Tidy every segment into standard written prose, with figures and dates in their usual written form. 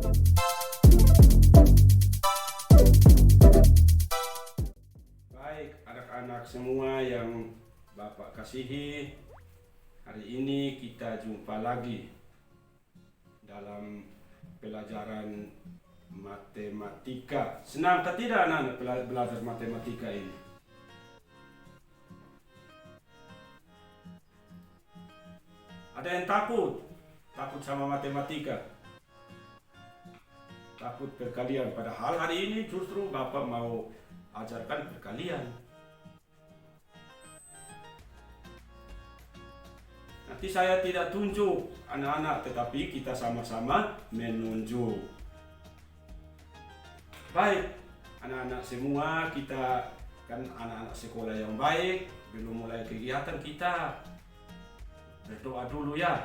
Baik, anak-anak semua yang Bapak kasihi, hari ini kita jumpa lagi dalam pelajaran matematika. Senang atau tidak anak-anak belajar matematika ini? Ada yang takut? Takut sama matematika? Takut perkalian? Padahal hari ini justru Bapak mau ajarkan perkalian. Nanti saya tidak tunjuk anak-anak, tetapi kita sama-sama menunjuk. Baik, anak-anak semua, kita kan anak-anak sekolah yang baik, belum mulai kegiatan kita. Berdoa dulu ya.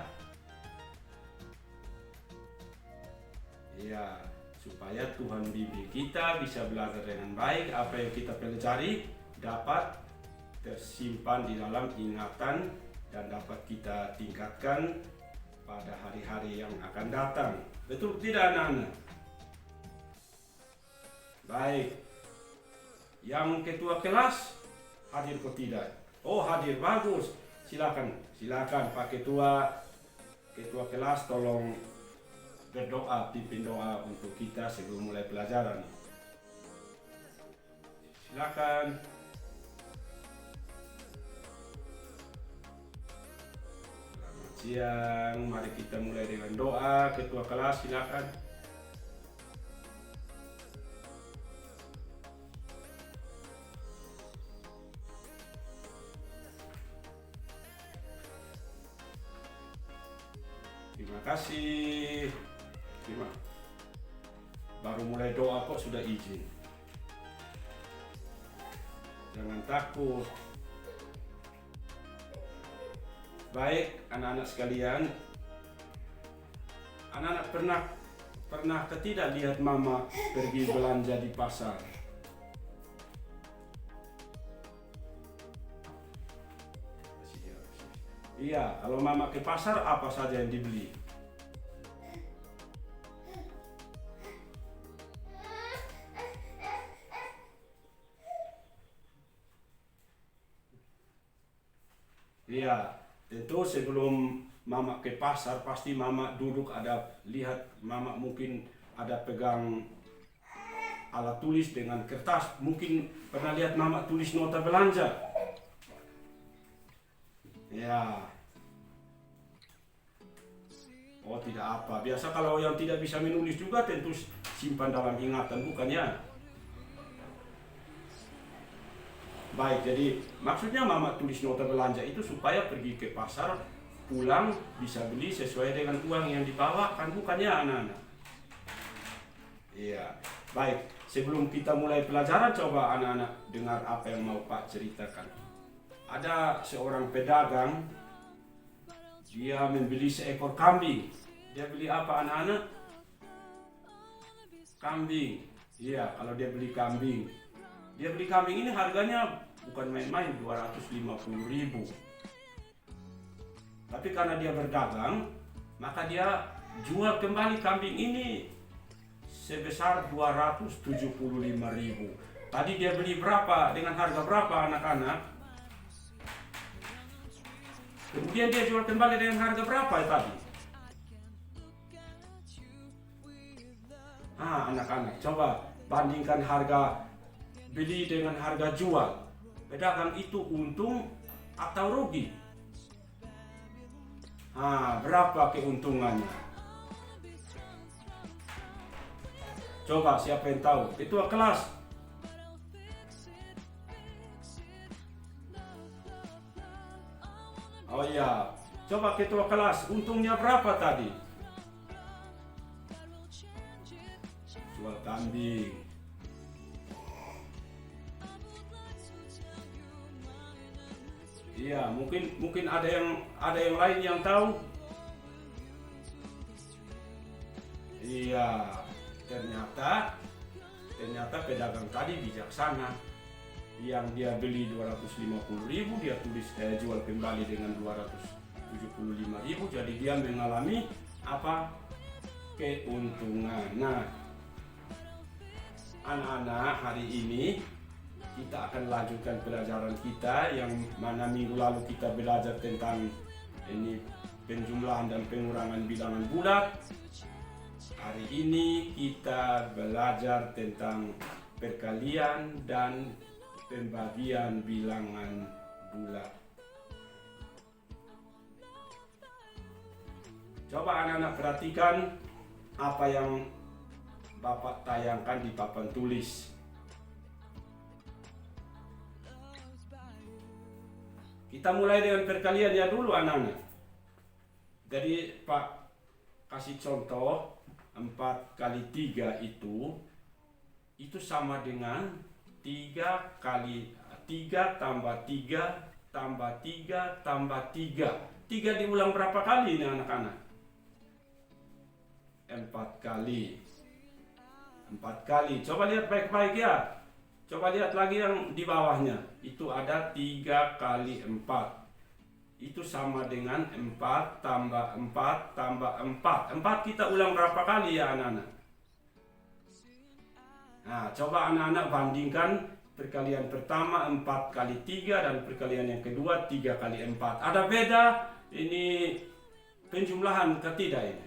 Iya, supaya Tuhan bimbing kita bisa belajar dengan baik, apa yang kita pelajari dapat tersimpan di dalam ingatan dan dapat kita tingkatkan pada hari-hari yang akan datang. Betul tidak anak-anak? Baik. Yang ketua kelas hadir atau tidak? Oh, hadir, bagus. Silakan Pak ketua kelas, tolong berdoa, pimpin doa untuk kita sebelum mulai pelajaran. Silakan. Selamat siang, mari kita mulai dengan doa. Ketua kelas, silakan. Terima kasih. Baru mulai doa kok sudah izin. Jangan takut. Baik, anak-anak sekalian. Anak-anak pernah tidak lihat mama pergi belanja di pasar? Iya, kalau mama ke pasar apa saja yang dibeli? Iya, tentu sebelum mama ke pasar pasti mama duduk, lihat mama mungkin ada pegang alat tulis dengan kertas. Mungkin pernah lihat mama tulis nota belanja. Ya. Oh, tidak apa. Biasa kalau yang tidak bisa menulis juga tentu simpan dalam ingatan, bukannya? Baik, jadi maksudnya mama tulis nota belanja itu supaya pergi ke pasar, pulang bisa beli sesuai dengan uang yang dibawa, kan, bukannya anak-anak? Iya, baik. Sebelum kita mulai pelajaran, coba anak-anak dengar apa yang mau Pak ceritakan. Ada seorang pedagang, dia membeli seekor kambing. Dia beli apa anak-anak? Kambing. Iya, kalau dia beli kambing. Dia beli kambing ini harganya bukan main-main, 250.000. Tapi karena dia berdagang, maka dia jual kembali kambing ini sebesar 275.000. Tadi dia beli berapa? Dengan harga berapa anak-anak? Kemudian dia jual kembali dengan harga berapa tadi? Anak-anak, coba bandingkan harga beli dengan harga jual. Pedagang itu untung atau rugi? Berapa keuntungannya? Coba siapa yang tahu? Ketua kelas. Oh iya, coba ketua kelas, untungnya berapa tadi? Jual kambing. Iya, mungkin ada yang lain yang tahu. Iya, ternyata pedagang tadi bijaksana. Yang dia beli 250.000, dia jual kembali dengan 275.000. Jadi dia mengalami apa? keuntungan. Nah, anak-anak, hari ini kita akan lanjutkan pelajaran kita yang mana minggu lalu kita belajar tentang ini penjumlahan dan pengurangan bilangan bulat. Hari ini kita belajar tentang perkalian dan pembagian bilangan bulat. Coba anak-anak perhatikan apa yang Bapak tayangkan di papan tulis. Kita mulai dengan perkalian ya dulu anak-anak. Jadi Pak kasih contoh 4 kali 3 itu sama dengan 3 kali 3 tambah 3 tambah 3 tambah 3. 3 diulang berapa kali ini anak-anak? 4 kali. 4 kali. Coba lihat baik-baik ya. Coba lihat lagi yang di bawahnya. Itu ada 3 kali 4. Itu sama dengan 4 tambah 4 tambah 4. 4 kita ulang berapa kali ya anak-anak? Nah, coba anak-anak bandingkan perkalian pertama 4 kali 3 dan perkalian yang kedua 3 kali 4. Ada beda ini penjumlahan ke tidak ini?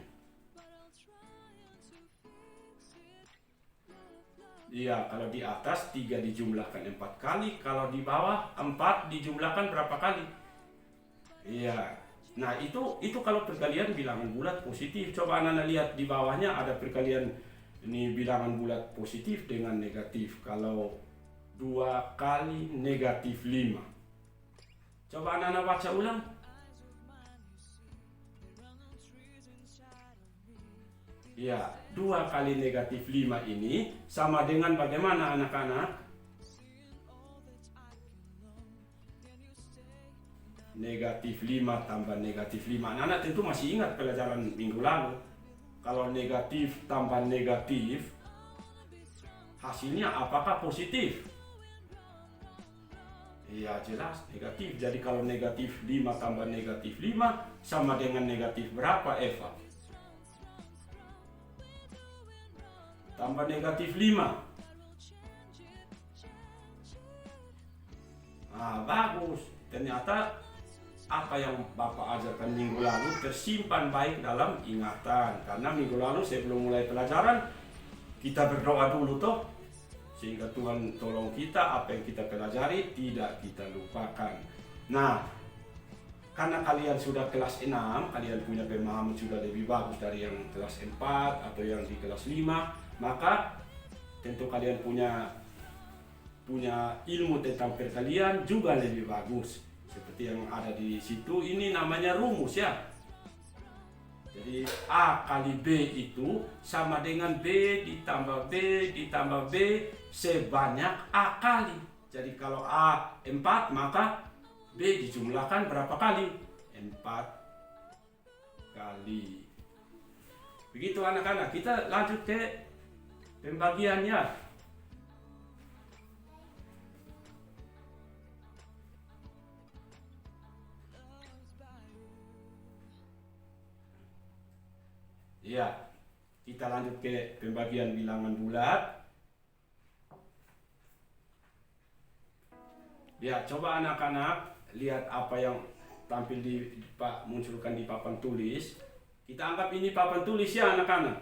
Iya, kalau di atas 3 dijumlahkan 4 kali, kalau di bawah 4 dijumlahkan berapa kali? Iya. Nah, itu kalau perkalian bilangan bulat positif. Coba anak-anak lihat di bawahnya ada perkalian ini bilangan bulat positif dengan negatif. Kalau 2 kali negatif 5. Coba anak-anak baca ulang. Ya, 2 kali negatif 5 ini sama dengan bagaimana anak-anak? Negatif 5 tambah negatif 5. Anak-anak tentu masih ingat pelajaran minggu lalu. Kalau negatif tambah negatif, hasilnya apakah positif? Iya, jelas negatif. Jadi kalau negatif 5 tambah negatif 5 sama dengan negatif berapa, Eva? Tambah negatif 5. Nah, bagus. Ternyata apa yang Bapak ajarkan minggu lalu tersimpan baik dalam ingatan. Karena minggu lalu sebelum mulai pelajaran, kita berdoa dulu toh. Sehingga Tuhan tolong kita, apa yang kita pelajari tidak kita lupakan. Nah, karena kalian sudah kelas 6, kalian punya pemahaman sudah lebih bagus dari yang kelas 4 atau yang di kelas 5. Maka tentu kalian punya ilmu tentang perkalian juga lebih bagus. Seperti yang ada di situ, ini namanya rumus ya. Jadi A kali B itu sama dengan B ditambah B ditambah B sebanyak A kali. Jadi kalau A 4 maka B dijumlahkan berapa kali? 4 kali. Begitu anak-anak, kita lanjut ke pembagiannya. Ya, kita lanjut ke pembagian bilangan bulat. Ya, coba anak-anak lihat apa yang tampil munculkan di papan tulis. Kita anggap ini papan tulis ya anak-anak.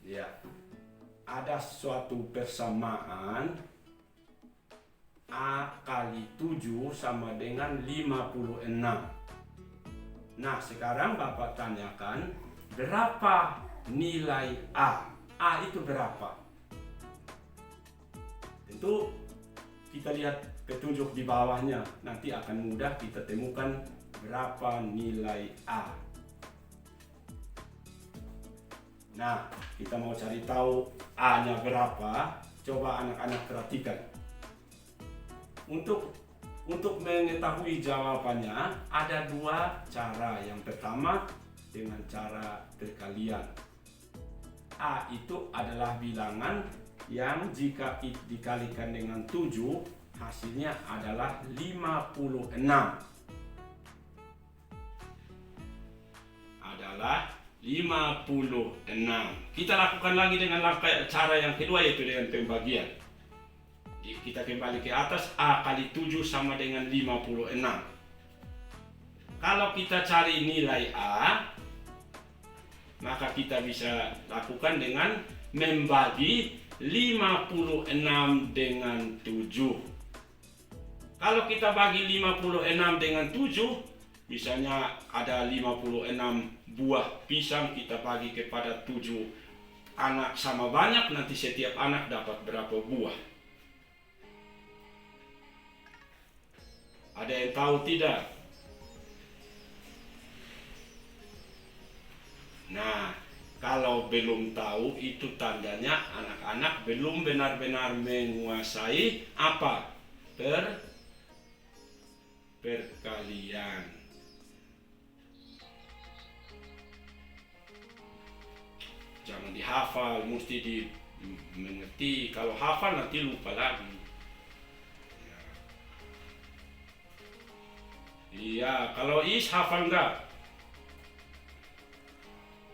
Ya, ada suatu persamaan A kali 7 sama dengan 56. Nah, sekarang Bapak tanyakan berapa nilai A? A itu berapa? Tentu kita lihat petunjuk di bawahnya, nanti akan mudah kita temukan berapa nilai A. Nah, kita mau cari tahu A-nya berapa. Coba anak-anak perhatikan. Untuk mengetahui jawabannya ada 2 cara. Yang pertama dengan cara perkalian. A itu adalah bilangan yang jika dikalikan dengan 7 hasilnya adalah 56. Adalah 56. Kita lakukan lagi dengan langkah cara yang kedua, yaitu dengan pembagian. Kita kembali ke atas, A kali 7 sama dengan 56. Kalau kita cari nilai A, maka kita bisa lakukan dengan membagi 56 dengan 7. Kalau kita bagi 56 dengan 7, misalnya ada 56 buah pisang, kita bagi kepada 7 anak sama banyak, nanti setiap anak dapat berapa buah? Ada yang tahu tidak? Nah, kalau belum tahu, itu tandanya anak-anak belum benar-benar menguasai apa? Perkalian. Jangan dihafal, mesti dimengerti. Kalau hafal nanti lupa lagi. Iya, kalau is hafal enggak?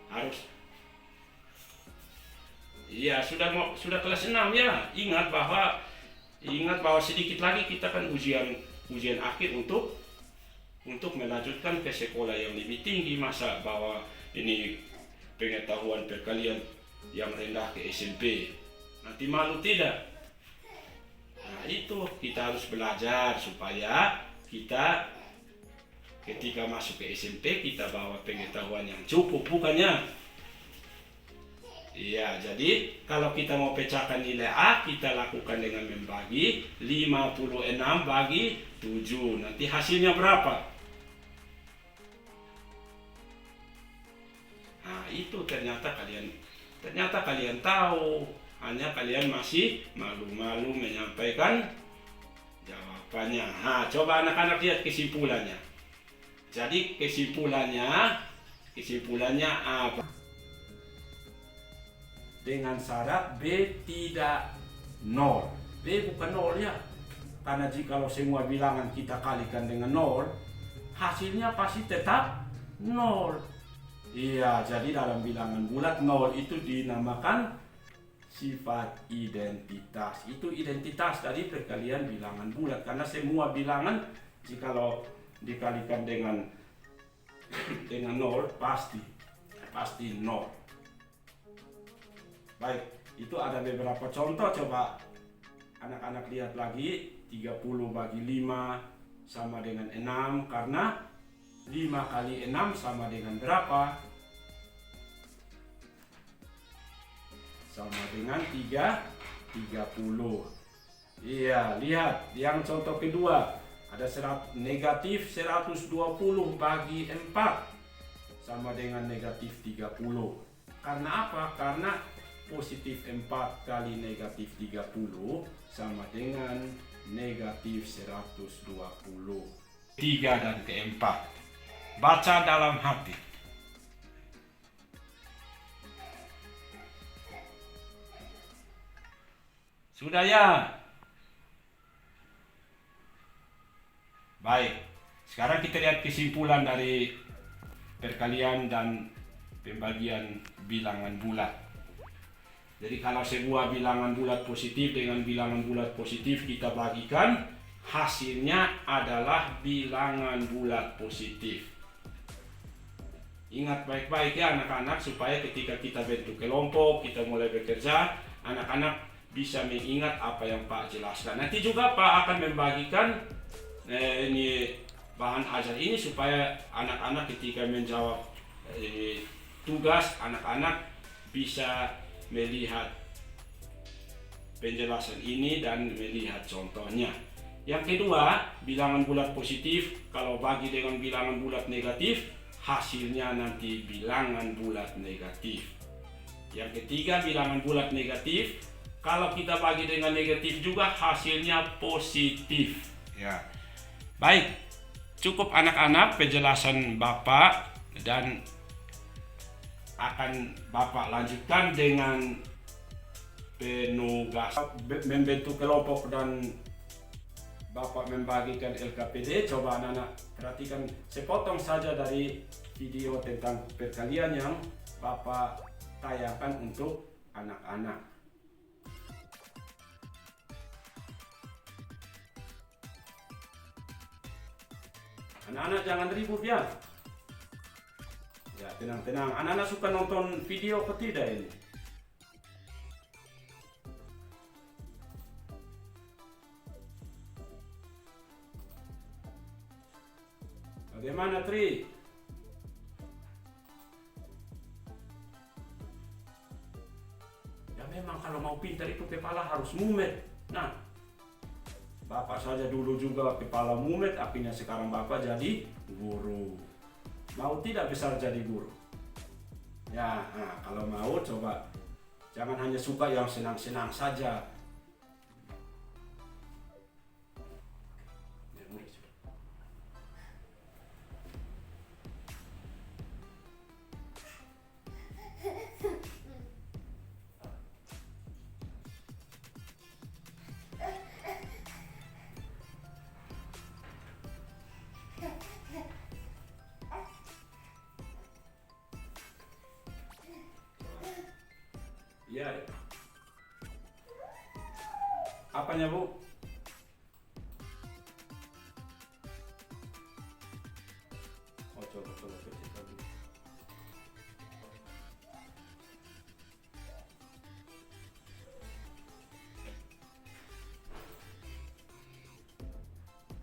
Harus. Iya, sudah kelas 6 ya. Ingat bahwa sedikit lagi kita kan ujian akhir untuk melanjutkan ke sekolah yang lebih tinggi. Masa bawa ini pengetahuan perkalian yang rendah ke SMP, nanti malu tidak? Nah, itu kita harus belajar supaya kita ketika masuk ke SMP kita bawa pengetahuan yang cukup, bukannya. Iya, jadi kalau kita mau pecahkan nilai A, kita lakukan dengan membagi 56 bagi 7. Nanti hasilnya berapa? Nah, itu ternyata kalian tahu, hanya kalian masih malu-malu menyampaikan jawabannya. Nah, coba anak-anak lihat kesimpulannya. Jadi kesimpulannya apa? Dengan syarat B tidak 0. B bukan 0 ya. Karena jika semua bilangan kita kalikan dengan 0, hasilnya pasti tetap 0. Iya, jadi dalam bilangan bulat 0 itu dinamakan sifat identitas. Itu identitas dari perkalian bilangan bulat. Karena semua bilangan jikalau dikalikan dengan 0 pasti 0. Baik, itu ada beberapa contoh, coba anak-anak lihat lagi. 30 bagi 5 sama dengan 6, karena 5 kali 6 sama dengan berapa? Sama dengan 30. Iya, lihat yang contoh kedua. Ada negatif 120 bagi 4 sama dengan negatif 30. Karena apa? Karena positif 4 kali negatif 30 sama dengan negatif 120. 3 dan keempat. Baca dalam hati. Sudah ya? Baik. Sekarang kita lihat kesimpulan dari perkalian dan pembagian bilangan bulat. Jadi kalau sebuah bilangan bulat positif dengan bilangan bulat positif kita bagikan, hasilnya adalah bilangan bulat positif. Ingat baik-baik ya anak-anak, supaya ketika kita bentuk kelompok, kita mulai bekerja, anak-anak bisa mengingat apa yang Pak jelaskan. Nanti juga Pak akan membagikan ini bahan ajar ini supaya anak-anak ketika menjawab tugas, anak-anak bisa melihat penjelasan ini dan melihat contohnya. Yang kedua, bilangan bulat positif kalau bagi dengan bilangan bulat negatif, hasilnya nanti bilangan bulat negatif. Yang ketiga, bilangan bulat negatif kalau kita bagi dengan negatif juga hasilnya positif. Ya. Baik, cukup anak-anak penjelasan Bapak, dan akan Bapak lanjutkan dengan penugasan membentuk kelompok dan Bapak membagikan LKPD. Coba anak-anak perhatikan sepotong saja dari video tentang perkalian yang Bapak tayangkan untuk anak-anak. Anak-anak jangan ribut ya. Ya, tenang-tenang. Anak-anak suka nonton video atau tidak ini? Bagaimana, Tri? Ya memang kalau mau pintar itu kepala harus mumet. Nah, Bapak saja dulu juga kepala mumet, akhirnya sekarang Bapak jadi guru. Mau tidak besar jadi guru? Ya, nah, kalau mau coba jangan hanya suka yang senang-senang saja. Ya, apanya Bu? Oh, coba kecil dulu.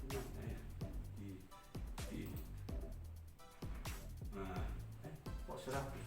Mana ya? Di. Nah, kok serapi?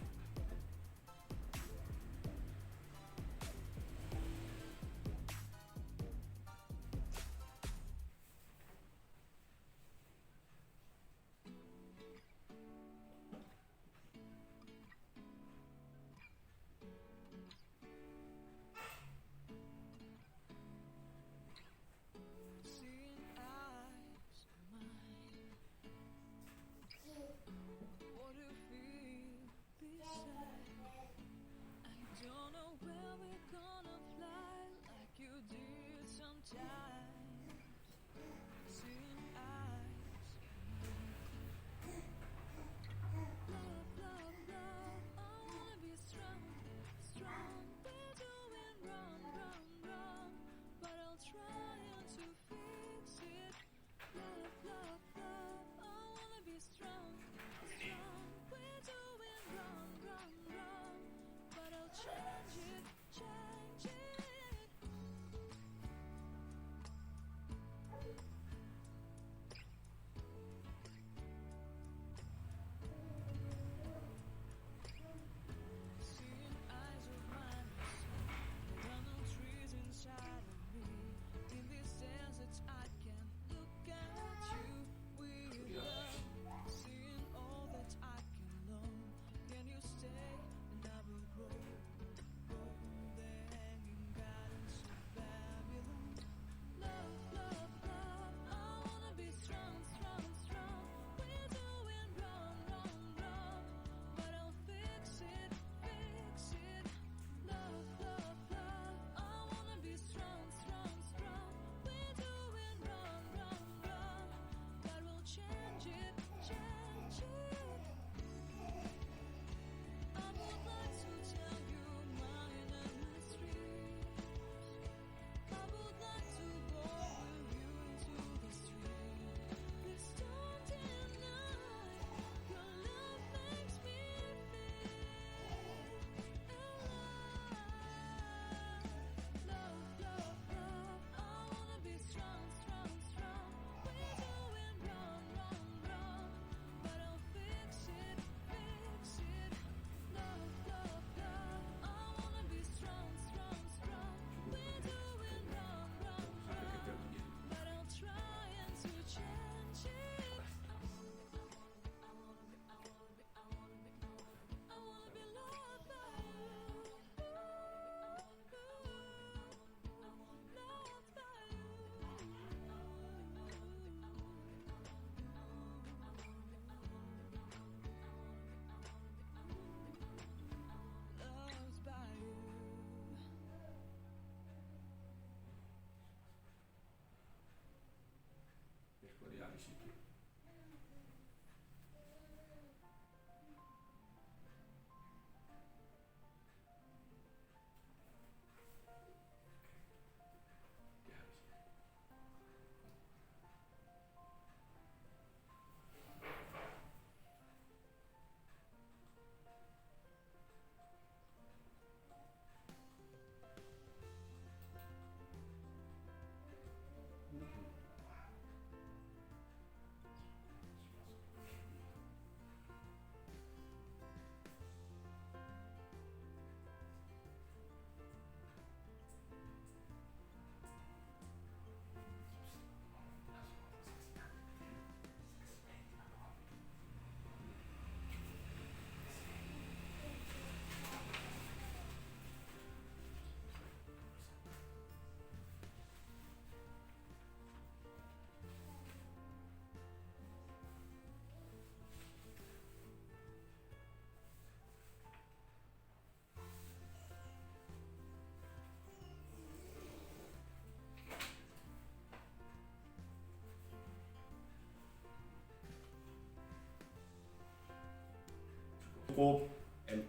cukup 4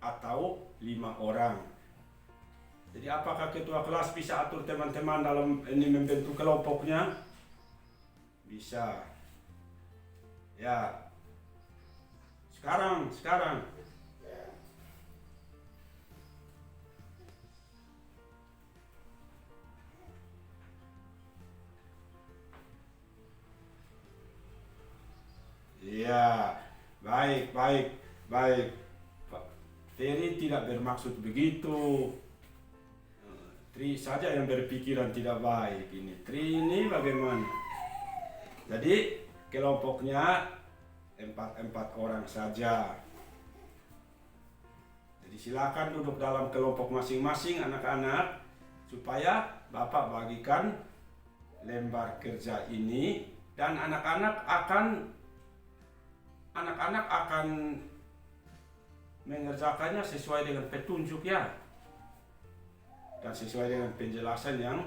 atau 5 orang. Jadi apakah ketua kelas bisa atur teman-teman dalam ini membentuk kelompoknya? Bisa. Ya. Sekarang. Iya, baik. Pak Ferry tidak bermaksud begitu. Tri saja yang berpikiran tidak baik ini. Tri ini bagaimana? Jadi kelompoknya 4 orang saja. Jadi silakan duduk dalam kelompok masing-masing anak-anak supaya Bapak bagikan lembar kerja ini dan anak-anak akan mengerjakannya sesuai dengan petunjuk ya. Dan sesuai dengan penjelasan yang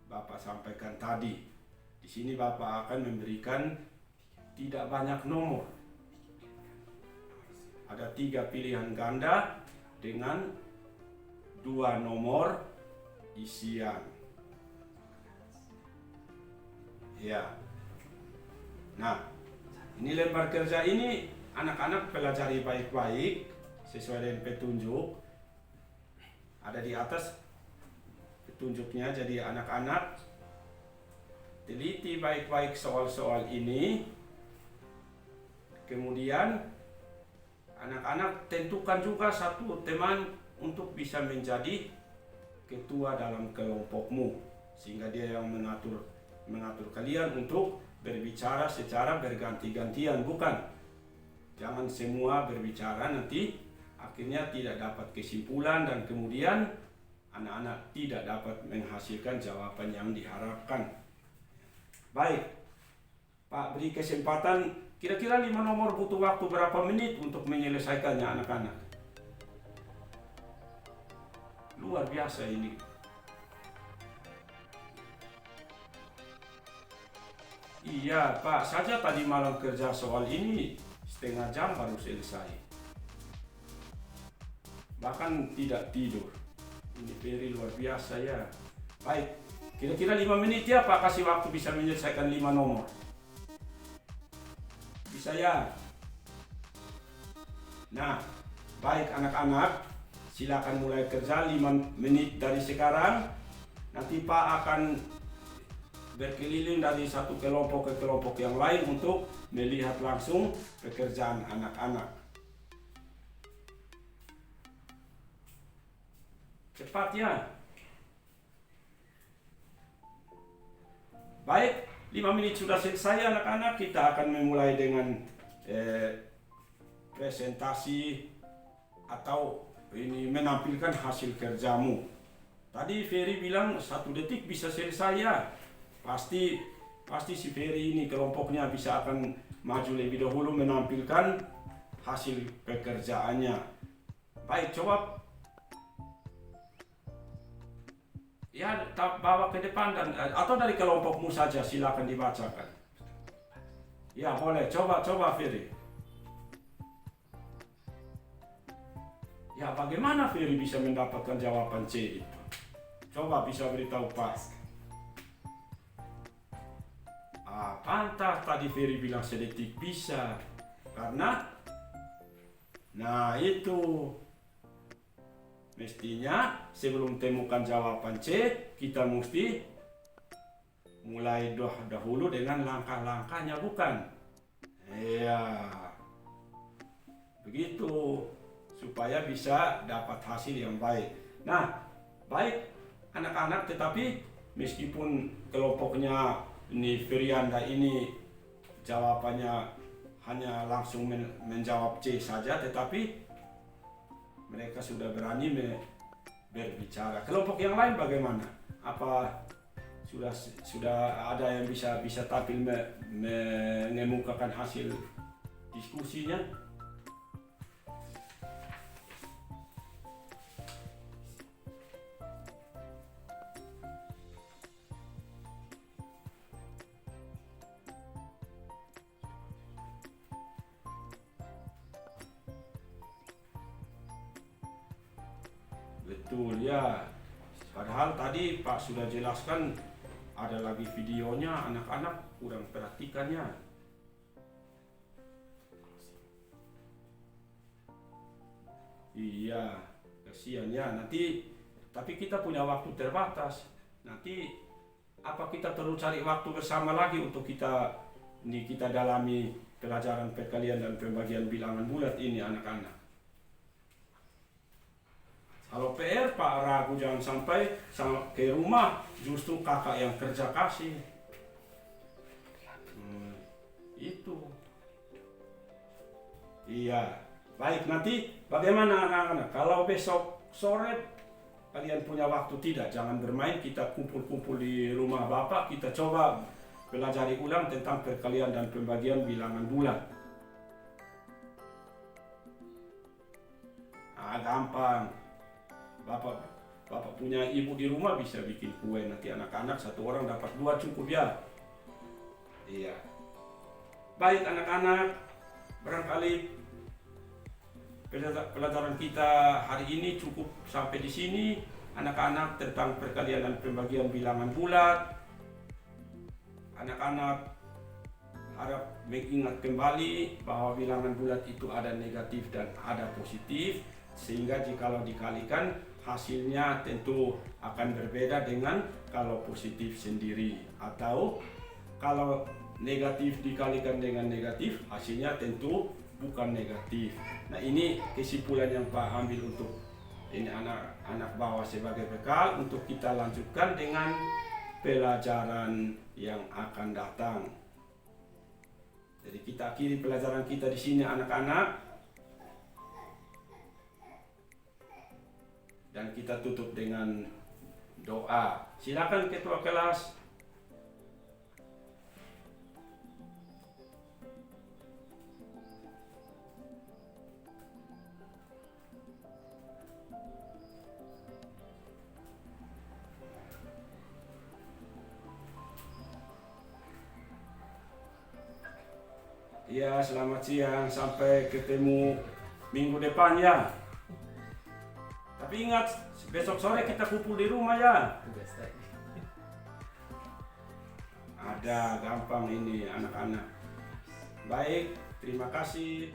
Bapak sampaikan tadi. Di sini Bapak akan memberikan tidak banyak nomor. Ada 3 pilihan ganda dengan 2 nomor isian. Ya. Nah, ini lembar kerja ini anak-anak pelajari baik-baik sesuai dengan petunjuk. Ada di atas petunjuknya, jadi anak-anak teliti baik-baik soal-soal ini. Kemudian anak-anak tentukan juga satu teman untuk bisa menjadi ketua dalam kelompokmu, sehingga dia yang mengatur kalian untuk berbicara secara berganti-gantian, bukan? Jangan semua berbicara, nanti akhirnya tidak dapat kesimpulan dan kemudian anak-anak tidak dapat menghasilkan jawaban yang diharapkan. Baik, Pak beri kesempatan, kira-kira 5 nomor butuh waktu berapa menit untuk menyelesaikannya anak-anak? Luar biasa ini. Iya, Pak saja tadi malam kerja soal ini setengah jam baru selesai. Bahkan tidak tidur. Ini very luar biasa ya. Baik, kira-kira 5 menit ya Pak, kasih waktu bisa menyelesaikan 5 nomor. Bisa ya? Nah, baik anak-anak, silakan mulai kerja 5 menit dari sekarang. Nanti Pak akan berkeliling dari satu kelompok ke kelompok yang lain untuk melihat langsung pekerjaan anak-anak. Cepat ya. Baik, 5 menit sudah selesai anak-anak. Kita akan memulai dengan presentasi atau ini menampilkan hasil kerjamu. Tadi Ferry bilang 1 detik bisa selesai ya. Pasti si Ferry ini kelompoknya bisa akan maju lebih dahulu menampilkan hasil pekerjaannya. Baik, coba ya bawa ke depan dan atau dari kelompokmu saja silakan dibacakan. Ya boleh, coba Ferry. Ya bagaimana Ferry bisa mendapatkan jawaban C itu? Coba bisa beritahu Pak. Pantas tadi Ferry bilang sedetik bisa. Karena itu mestinya sebelum temukan jawaban C, kita mesti mulai dahulu dengan langkah-langkahnya, bukan? Iya. Begitu supaya bisa dapat hasil yang baik. Nah, baik anak-anak, tetapi meskipun kelompoknya ini Ferianda ini jawabannya hanya langsung menjawab C saja, tetapi mereka sudah berani berbicara. Kelompok yang lain bagaimana? Apa sudah ada yang bisa tampil mengemukakan hasil diskusinya? Betul ya. Padahal tadi Pak sudah jelaskan ada lagi videonya, anak-anak kurang perhatikannya. Iya, kasihan ya. Nanti tapi kita punya waktu terbatas. Nanti apa kita perlu cari waktu bersama lagi untuk kita dalami pelajaran perkalian dan pembagian bilangan bulat ini anak-anak. Kalau PR Pak ragu jangan sampai ke rumah justru kakak yang kerja kasih. Itu. Iya. Baik, nanti bagaimana anak-anak? Kalau besok sore kalian punya waktu tidak, jangan bermain, kita kumpul-kumpul di rumah Bapak, kita coba pelajari ulang tentang perkalian dan pembagian bilangan bulat. Gampang. Bapak punya ibu di rumah bisa bikin kue, nanti anak-anak satu orang dapat 2 cukup ya. Iya. Baik anak-anak, barangkali pelajaran kita hari ini cukup sampai di sini anak-anak tentang perkalian dan pembagian bilangan bulat. Anak-anak harap mengingat kembali bahwa bilangan bulat itu ada negatif dan ada positif, sehingga jikalau dikalikan hasilnya tentu akan berbeda dengan kalau positif sendiri, atau kalau negatif dikalikan dengan negatif hasilnya tentu bukan negatif. Nah, ini kesimpulan yang Pak ambil untuk ini anak-anak bawa sebagai bekal untuk kita lanjutkan dengan pelajaran yang akan datang. Jadi kita akhiri pelajaran kita di sini anak-anak. Dan kita tutup dengan doa. Silakan ketua kelas. Ya, selamat siang, sampai ketemu minggu depan ya. Tapi ingat, besok sore kita kumpul di rumah ya. Ada gampang ini anak-anak. Baik, terima kasih.